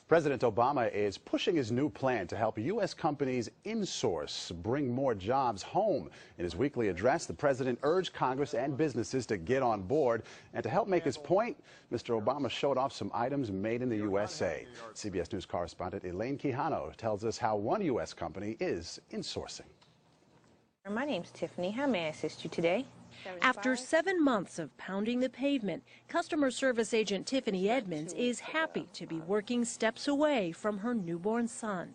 President Obama is pushing his new plan to help U.S. companies insource, bring more jobs home. In his weekly address, the president urged Congress and businesses to get on board. And to help make his point, Mr. Obama showed off some items made in the USA. CBS News correspondent Elaine Quijano tells us how one U.S. company is insourcing. My name's Tiffany. How may I assist you today? After 7 months of pounding the pavement, customer service agent Tiffany Edmonds is happy to be working steps away from her newborn son.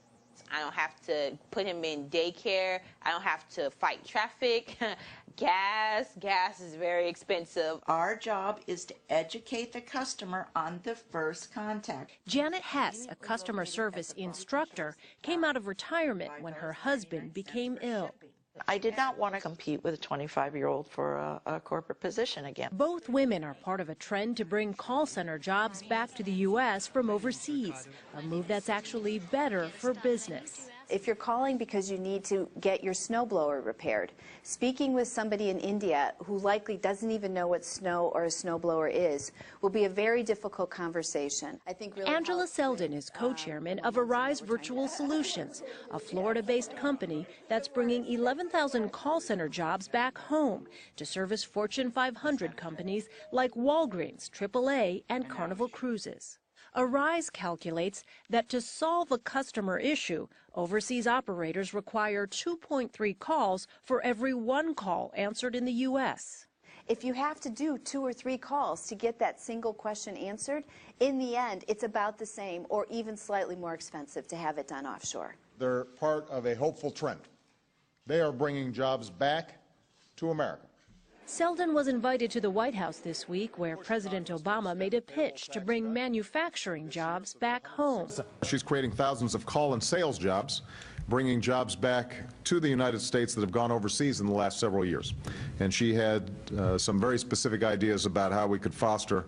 I don't have to put him in daycare. I don't have to fight traffic. Gas is very expensive. Our job is to educate the customer on the first contact. Janet Hess, a customer service instructor, came out of retirement when her husband became ill. I did not want to compete with a 25-year-old for a corporate position again. Both women are part of a trend to bring call center jobs back to the U.S. from overseas, a move that's actually better for business. If you're calling because you need to get your snowblower repaired, speaking with somebody in India who likely doesn't even know what snow or a snowblower is will be a very difficult conversation. I think really Angela Selden is co-chairman of Arise Virtual Solutions, a Florida-based company that's bringing 11,000 call center jobs back home to service Fortune 500 companies like Walgreens, AAA, and Carnival Cruises. Arise calculates that to solve a customer issue, overseas operators require 2.3 calls for every 1 call answered in the U.S. If you have to do 2 or 3 calls to get that single question answered, in the end, it's about the same or even slightly more expensive to have it done offshore. They're part of a hopeful trend. They are bringing jobs back to America. Selden was invited to the White House this week, where President Obama made a pitch to bring manufacturing jobs back home. She's creating thousands of call and sales jobs, bringing jobs back to the United States that have gone overseas in the last several years. And she had some very specific ideas about how we could foster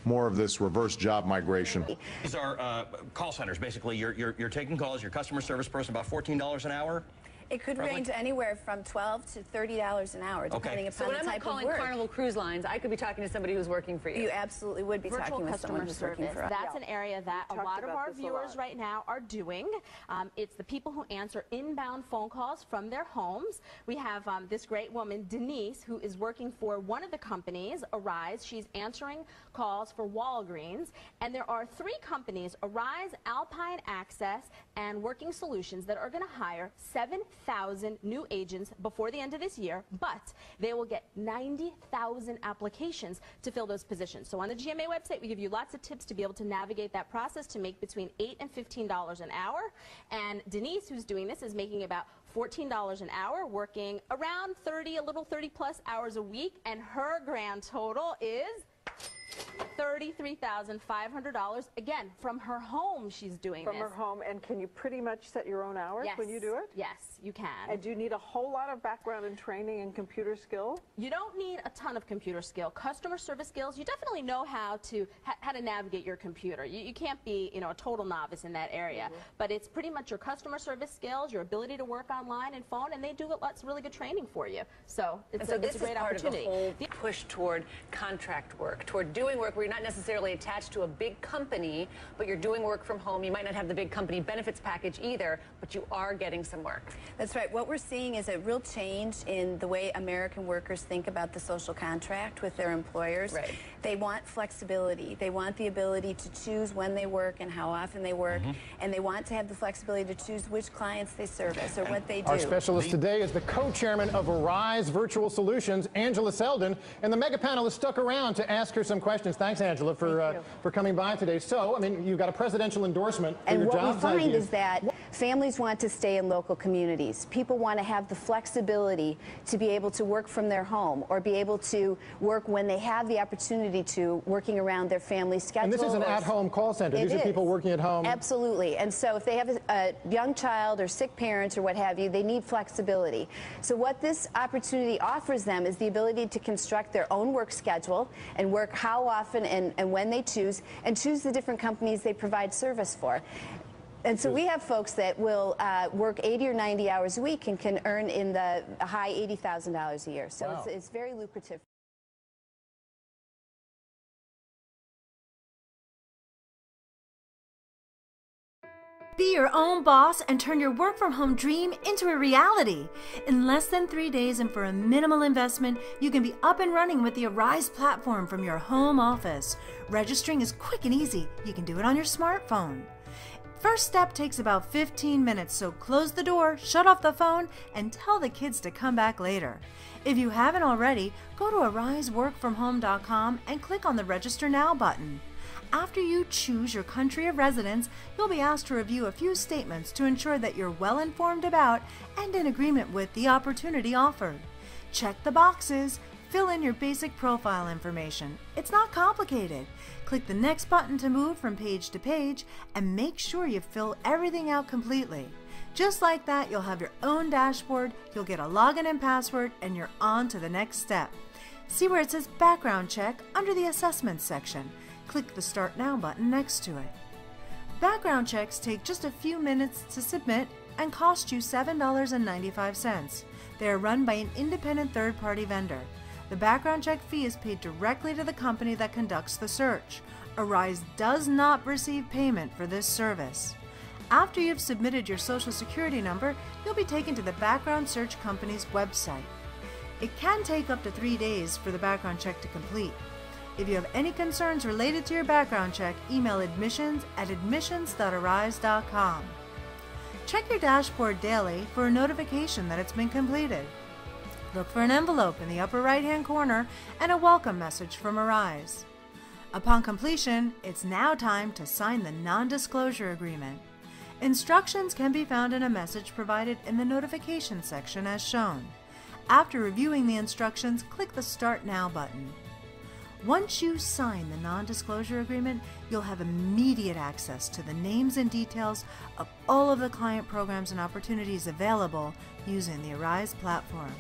more of this reverse job migration. These are call centers. Basically, you're taking calls, your customer service person, about $14 an hour? It could range anywhere from $12 to $30 an hour, depending upon the type of work. So when I'm calling Carnival Cruise Lines, I could be talking to somebody who's working for you. You absolutely would be talking with someone who's working for us. That's an area that a lot of our viewers right now are doing. It's the people who answer inbound phone calls from their homes. We have this great woman, Denise, who is working for one of the companies, Arise. She's answering calls for Walgreens. And there are 3 companies, Arise, Alpine Access, and Working Solutions, that are going to hire 7,000 new agents before the end of this year, but they will get 90,000 applications to fill those positions. So on the GMA website, we give you lots of tips to be able to navigate that process to make between $8 and $15 an hour. And Denise, who's doing this, is making about $14 an hour, working around 30, a little 30-plus hours a week, and her grand total is $33,500. Again, from her home she's doing this. From her home. And can you pretty much set your own hours when you do it? Yes, you can. And do you need a whole lot of background in training and computer skill? You don't need a ton of computer skill. Customer service skills, you definitely know how to navigate your computer. You can't be, a total novice in that area. But it's pretty much your customer service skills, your ability to work online and phone, and they do lots of really good training for you. So it's a great opportunity. Of the whole push toward contract work, toward doing work where you're not necessarily attached to a big company, but you're doing work from home. You might not have the big company benefits package either, but you are getting some work. That's right. What we're seeing is a real change in the way American workers think about the social contract with their employers. Right. They want flexibility. They want the ability to choose when they work and how often they work, and they want to have the flexibility to choose which clients they service or what they do. Our specialist today is the co-chairman of Arise Virtual Solutions, Angela Selden, and the mega panelists stuck around to ask her some questions. Thanks, Angela, for coming by today. So, I mean, you've got a presidential endorsement for your jobs idea. And what we find is that families want to stay in local communities. People want to have the flexibility to be able to work from their home or be able to work when they have the opportunity to, working around their family schedule. And this is an at-home call center. These are people working at home. Absolutely. And so if they have a young child or sick parents or what have you, they need flexibility. So what this opportunity offers them is the ability to construct their own work schedule and work how often and when they choose, and choose the different companies they provide service for. And so we have folks that will work 80 or 90 hours a week and can earn in the high $80,000 a year. So it's very lucrative. Be your own boss and turn your work from home dream into a reality. In less than 3 days and for a minimal investment, you can be up and running with the Arise platform from your home office. Registering is quick and easy. You can do it on your smartphone. First step takes about 15 minutes, so close the door, shut off the phone, and tell the kids to come back later. If you haven't already, go to ariseworkfromhome.com and click on the Register Now button. After you choose your country of residence, you'll be asked to review a few statements to ensure that you're well informed about and in agreement with the opportunity offered. Check the boxes, fill in your basic profile information. It's not complicated. Click the next button to move from page to page and make sure you fill everything out completely. Just like that, you'll have your own dashboard, you'll get a login and password, and you're on to the next step. See where it says Background Check under the Assessments section. Click the Start Now button next to it. Background checks take just a few minutes to submit and cost you $7.95. They are run by an independent third-party vendor. The background check fee is paid directly to the company that conducts the search. Arise does not receive payment for this service. After you've submitted your Social Security number, you'll be taken to the background search company's website. It can take up to 3 days for the background check to complete. If you have any concerns related to your background check, email admissions@admissions.arise.com. Check your dashboard daily for a notification that it's been completed. Look for an envelope in the upper right-hand corner and a welcome message from Arise. Upon completion, it's now time to sign the non-disclosure agreement. Instructions can be found in a message provided in the notification section as shown. After reviewing the instructions, click the Start Now button. Once you sign the non-disclosure agreement, you'll have immediate access to the names and details of all of the client programs and opportunities available using the Arise platform.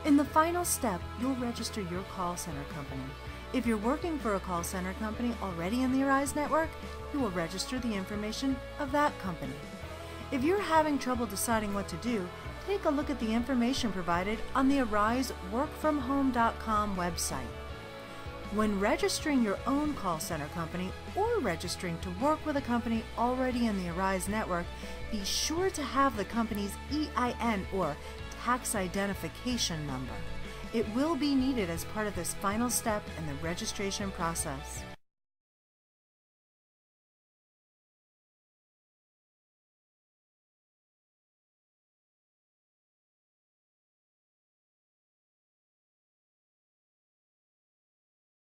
In the final step, you'll register your call center company. If you're working for a call center company already in the Arise network, you will register the information of that company. If you're having trouble deciding what to do, take a look at the information provided on the ariseworkfromhome.com website. When registering your own call center company or registering to work with a company already in the Arise network, be sure to have the company's EIN or tax identification number. It will be needed as part of this final step in the registration process.